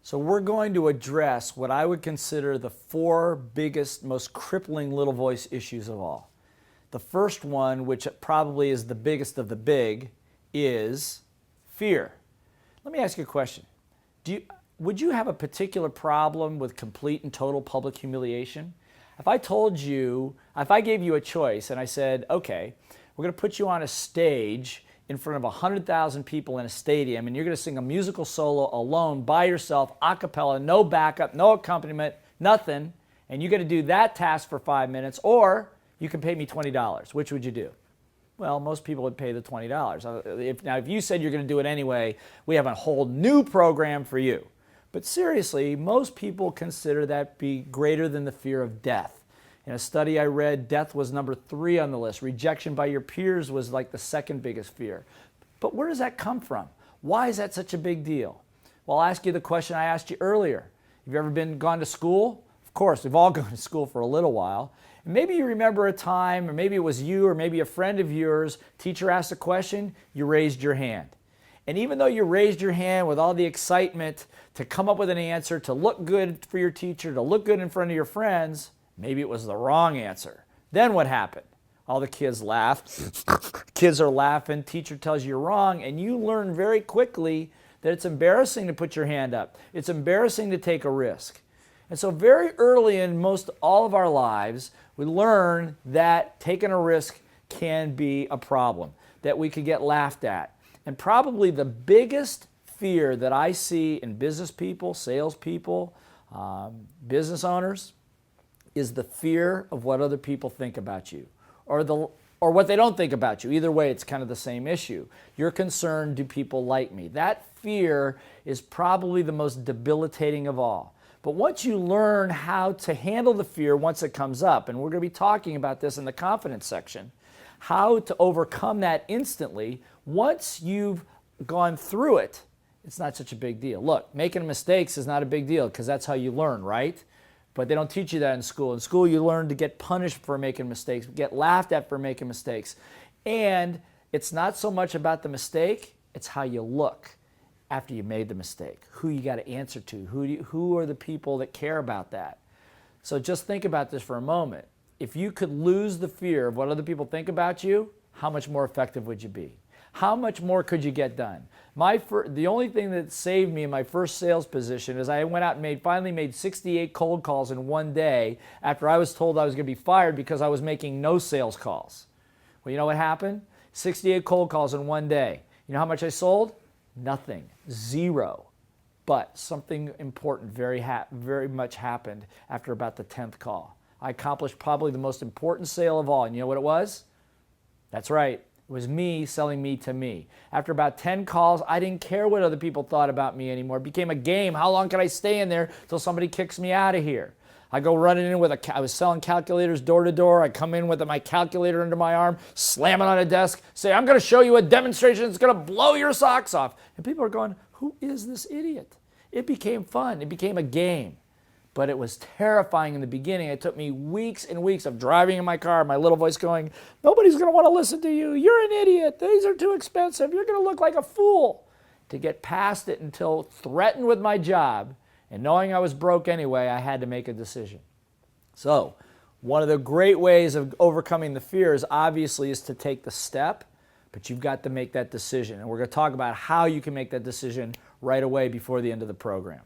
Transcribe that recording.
So we're going to address what I would consider the four biggest, most crippling little voice issues of all. The first one, which probably is the biggest of the big, is fear. Let me ask you a question. Would you have a particular problem with complete and total public humiliation? If I gave you a choice and I said, okay, we're going to put you on a stage in front of 100,000 people in a stadium, and you're going to sing a musical solo alone, by yourself, a cappella, no backup, no accompaniment, nothing, and you're going to do that task for 5 minutes, or you can pay me $20. Which would you do? Well, most people would pay the $20. Now, if you said you're going to do it anyway, we have a whole new program for you. But seriously, most people consider that be greater than the fear of death. In a study I read, death was number 3 on the list. Rejection by your peers was like the second biggest fear. But where does that come from? Why is that such a big deal? Well, I'll ask you the question I asked you earlier. Have you ever gone to school? Of course, we've all gone to school for a little while. And maybe you remember a time, or maybe it was you, or maybe a friend of yours, teacher asked a question, you raised your hand. And even though you raised your hand with all the excitement to come up with an answer, to look good for your teacher, to look good in front of your friends, maybe it was the wrong answer. Then what happened? All the kids laughed. Kids are laughing. Teacher tells you you're wrong, and you learn very quickly that it's embarrassing to put your hand up. It's embarrassing to take a risk. And so very early in most all of our lives, we learn that taking a risk can be a problem, that we could get laughed at. And probably the biggest fear that I see in business people, salespeople, business owners, is the fear of what other people think about you, or what they don't think about you. Either way, it's kind of the same issue. You're concerned, do people like me? That fear is probably the most debilitating of all. But once you learn how to handle the fear once it comes up, and we're going to be talking about this in the confidence section, how to overcome that instantly, once you've gone through it, it's not such a big deal. Look, making mistakes is not a big deal because that's how you learn, right? But they don't teach you that in school. In school, you learn to get punished for making mistakes, get laughed at for making mistakes. And it's not so much about the mistake, it's how you look after you made the mistake, who you got to answer to, who are the people that care about that. So just think about this for a moment. If you could lose the fear of what other people think about you, how much more effective would you be? How much more could you get done? The only thing that saved me in my first sales position is I went out and finally made 68 cold calls in one day after I was told I was going to be fired because I was making no sales calls. Well, you know what happened? 68 cold calls in one day. You know how much I sold? Nothing. Zero. But something important very much happened after about the 10th call. I accomplished probably the most important sale of all. And you know what it was? That's right. It was me selling me to me. After about 10 calls, I didn't care what other people thought about me anymore. It became a game. How long can I stay in there until somebody kicks me out of here? I go running in I was selling calculators door to door. I come in with my calculator under my arm, slam it on a desk, say, I'm going to show you a demonstration that's going to blow your socks off. And people are going, who is this idiot? It became fun. It became a game. But it was terrifying in the beginning. It took me weeks and weeks of driving in my car, my little voice going, nobody's going to want to listen to you. You're an idiot. These are too expensive. You're going to look like a fool. To get past it until threatened with my job and knowing I was broke anyway, I had to make a decision. So one of the great ways of overcoming the fears obviously is to take the step, but you've got to make that decision. And we're going to talk about how you can make that decision right away before the end of the program.